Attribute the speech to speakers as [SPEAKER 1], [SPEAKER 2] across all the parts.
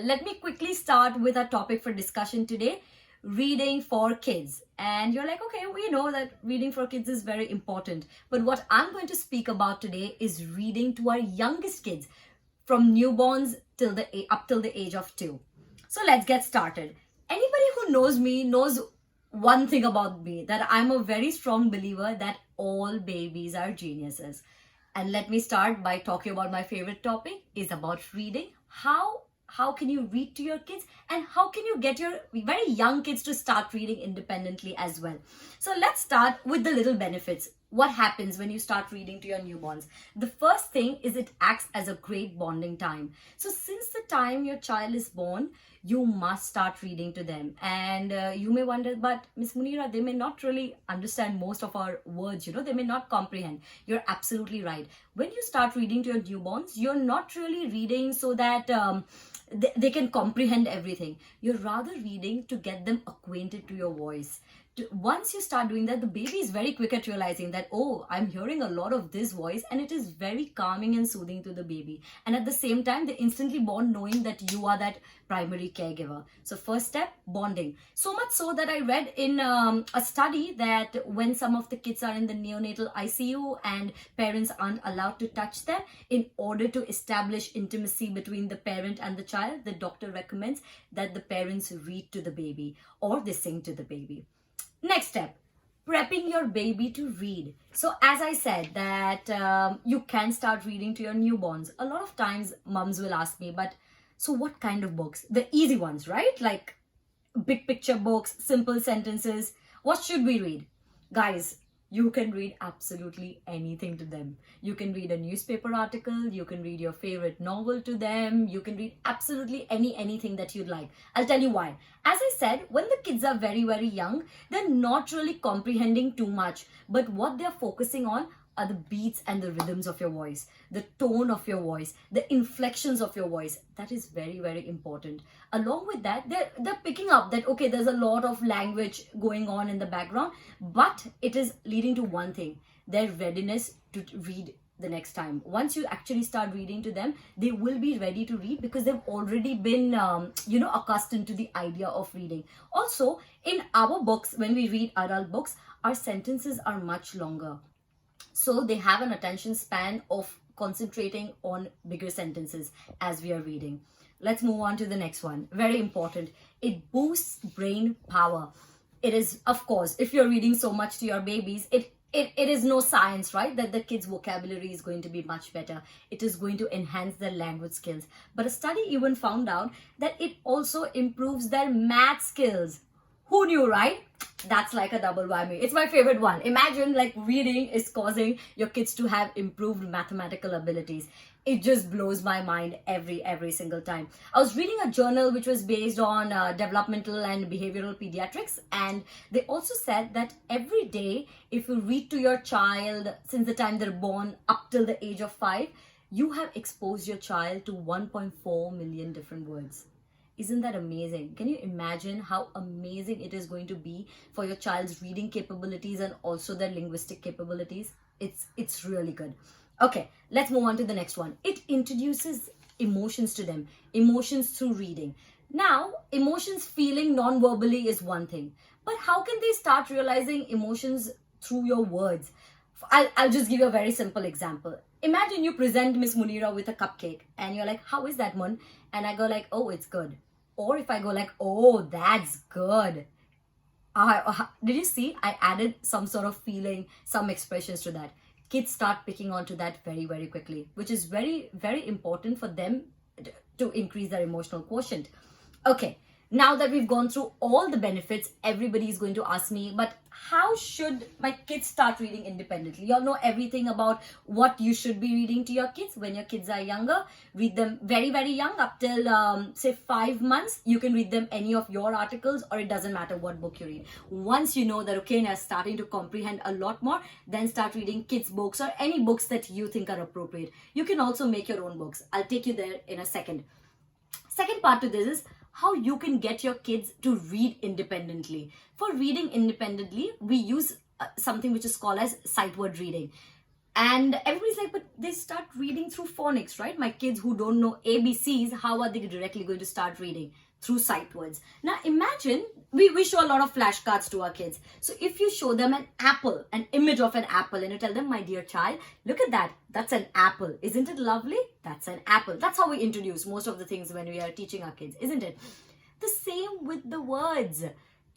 [SPEAKER 1] let me quickly start with our topic for discussion today, reading for kids. And you're like, okay, we know that reading for kids is very important. But what I'm going to speak about today is reading to our youngest kids from newborns up till the age of 2. So let's get started. Anybody who knows me knows one thing about me, that I'm a very strong believer that all babies are geniuses. And let me start by talking about my favorite topic is about reading. How can you read to your kids, and how can you get your very young kids to start reading independently as well? So let's start with the little benefits. What happens when you start reading to your newborns? The first thing is it acts as a great bonding time. So since the time your child is born, you must start reading to them. And you may wonder, but Miss Munira, they may not really understand most of our words, they may not comprehend. You're absolutely right. When you start reading to your newborns, you're not really reading so that they can comprehend everything. You're rather reading to get them acquainted to your voice. Once you start doing that, the baby is very quick at realizing that, oh, I'm hearing a lot of this voice, and it is very calming and soothing to the baby. And at the same time, they instantly bond knowing that you are that primary caregiver. So first step, bonding. So much so that I read in a study that when some of the kids are in the neonatal ICU and parents aren't allowed to touch them, in order to establish intimacy between the parent and the child, the doctor recommends that the parents read to the baby or they sing to the baby. Next step, prepping your baby to read. So as I said that you can start reading to your newborns. A lot of times moms will ask me, but so what kind of books? The easy ones, right? Like big picture books, simple sentences. What should we read? Guys, you can read absolutely anything to them. You can read a newspaper article, you can read your favorite novel to them, you can read absolutely anything that you'd like. I'll tell you why. As I said, when the kids are very young, they're not really comprehending too much, but what they're focusing on are the beats and the rhythms of your voice, the tone of your voice, the inflections of your voice. That is very important. Along with that, they're picking up that, okay, there's a lot of language going on in the background, but it is leading to one thing, their readiness to read the next time. Once you actually start reading to them, they will be ready to read because they've already been accustomed to the idea of reading. Also, in our books, when we read adult books, our sentences are much longer. So they have an attention span of concentrating on bigger sentences as we are reading. Let's move on to the next one. Very important. It boosts brain power. It is, of course, if you're reading so much to your babies, it is no science, right? That the kids' vocabulary is going to be much better. It is going to enhance their language skills. But a study even found out that it also improves their math skills. Who knew, right? That's like a double whammy. It's my favorite one. Imagine like reading is causing your kids to have improved mathematical abilities. It just blows my mind every single time. I was reading a journal which was based on developmental and behavioral pediatrics, and they also said that every day, if you read to your child since the time they're born up till the age of 5, you have exposed your child to 1.4 million different words. Isn't that amazing? Can you imagine how amazing it is going to be for your child's reading capabilities and also their linguistic capabilities? It's really good. Okay, let's move on to the next one. It introduces emotions to them, emotions through reading. Now, emotions feeling non-verbally is one thing, but how can they start realizing emotions through your words? I'll just give you a very simple example. Imagine you present Miss Munira with a cupcake and you're like, how is that, Mun? And I go like, oh, it's good. Or if I go like, oh, that's good. Did you see? I added some sort of feeling, some expressions to that. Kids start picking onto that very quickly, which is very important for them to increase their emotional quotient. Okay, now that we've gone through all the benefits, everybody is going to ask me, but how should my kids start reading independently? You all know everything about what you should be reading to your kids when your kids are younger. Read them very young up till say 5 months. You can read them any of your articles, or it doesn't matter what book you read. Once you know that, okay, now starting to comprehend a lot more, then start reading kids books or any books that you think are appropriate. You can also make your own books. I'll take you there in a second. Second part to this is how you can get your kids to read independently. For reading independently, we use something which is called as sight word reading. And everybody's like, but they start reading through phonics, right? My kids who don't know ABCs, how are they directly going to start reading? Through sight words. Now imagine we show a lot of flashcards to our kids. So if you show them an apple, an image of an apple, and you tell them, my dear child, look at that. That's an apple. Isn't it lovely? That's an apple. That's how we introduce most of the things when we are teaching our kids, isn't it? The same with the words.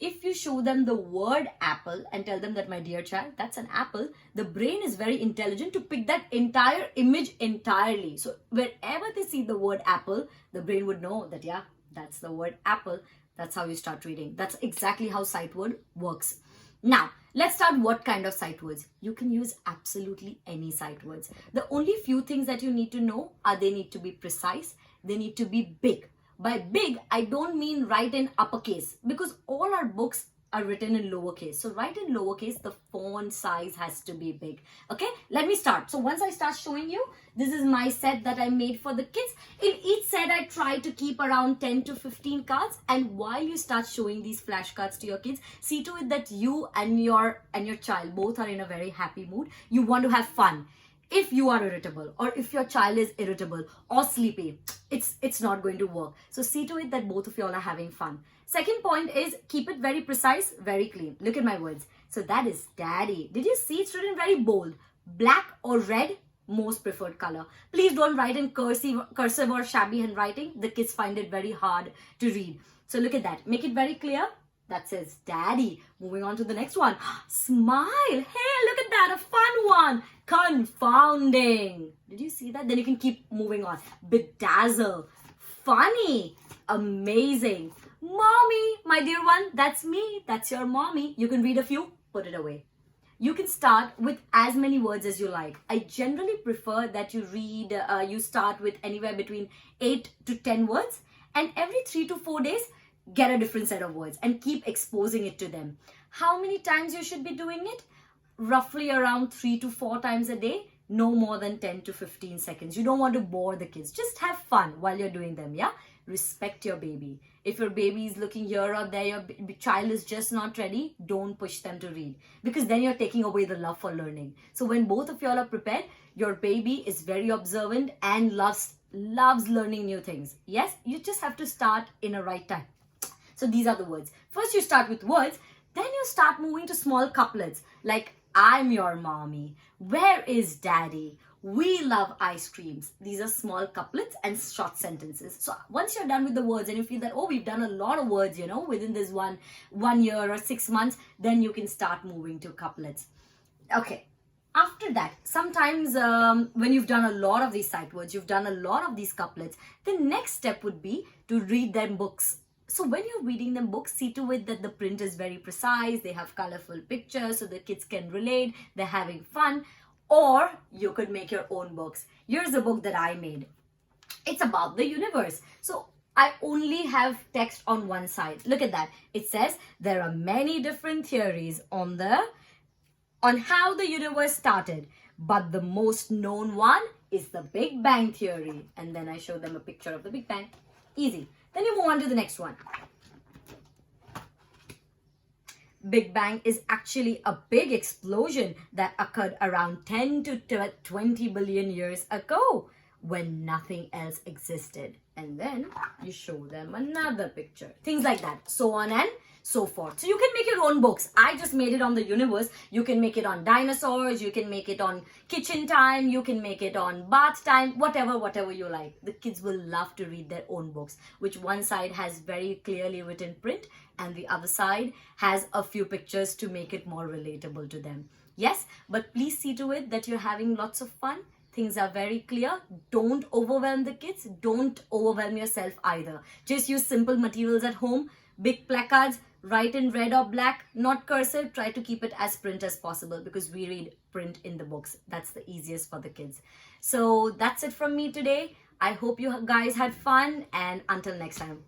[SPEAKER 1] If you show them the word apple and tell them that, my dear child, that's an apple, the brain is very intelligent to pick that entire image entirely. So wherever they see the word apple, the brain would know that, yeah, that's the word apple. That's how you start reading. That's exactly how sight word works. Now, let's start what kind of sight words. You can use absolutely any sight words. The only few things that you need to know are they need to be precise, they need to be big. By big, I don't mean write in uppercase, because all our books are written in lowercase. So write in lowercase, the font size has to be big. Okay, let me start. So once I start showing you, this is my set that I made for the kids. In each set, I try to keep around 10 to 15 cards. And while you start showing these flashcards to your kids, see to it that you and your child both are in a very happy mood. You want to have fun. If you are irritable, or if your child is irritable or sleepy, it's not going to work. So see to it that both of you all are having fun. Second point is keep it very precise, very clean. Look at my words. So that is daddy. Did you see it's written very bold? Black or red, most preferred color. Please don't write in cursive or shabby handwriting. The kids find it very hard to read. So look at that. Make it very clear. That says daddy. Moving on to the next one. Smile. Hey, look at that. A fun one. Confounding. Did you see that? Then you can keep moving on. Bedazzle. Funny. Amazing. Mommy, my dear one, that's me. That's your mommy. You can read a few, put it away. You can start with as many words as you like. I generally prefer that you start with anywhere between 8 to 10 words, and every 3 to 4 days, get a different set of words and keep exposing it to them. How many times you should be doing it? Roughly around 3 to 4 times a day, no more than 10 to 15 seconds. You don't want to bore the kids. Just have fun while you're doing them, yeah? Respect your baby. If your baby is looking here or there, your child is just not ready, don't push them to read, because then you're taking away the love for learning. So when both of y'all are prepared, your baby is very observant and loves learning new things. Yes, you just have to start in a right time. So these are the words. First you start with words, then you start moving to small couplets like I'm your mommy, where is daddy, we love ice creams. These are small couplets and short sentences. So once you're done with the words and you feel that, oh, we've done a lot of words, within this one year or 6 months, then you can start moving to couplets. Okay. After that, sometimes when you've done a lot of these sight words, you've done a lot of these couplets, the next step would be to read them books. So when you're reading them books, see to it that the print is very precise, they have colorful pictures so the kids can relate, they're having fun. Or you could make your own books. Here's a book that I made. It's about the universe. So I only have text on one side. Look at that. It says there are many different theories on how the universe started, but the most known one is the Big Bang Theory. And then I show them a picture of the Big Bang. Easy. Then you move on to the next one. Big Bang is actually a big explosion that occurred around 10 to 20 billion years ago when nothing else existed. And then you show them another picture. Things like that. So on and so forth. So you can make your own books. I just made it on the universe. You can make it on dinosaurs. You can make it on kitchen time. You can make it on bath time. Whatever you like. The kids will love to read their own books, which one side has very clearly written print and the other side has a few pictures to make it more relatable to them. Yes, but please see to it that you're having lots of fun. Things are very clear. Don't overwhelm the kids. Don't overwhelm yourself either. Just use simple materials at home. Big placards, write in red or black, not cursive. Try to keep it as print as possible because we read print in the books. That's the easiest for the kids. So that's it from me today. I hope you guys had fun, and until next time.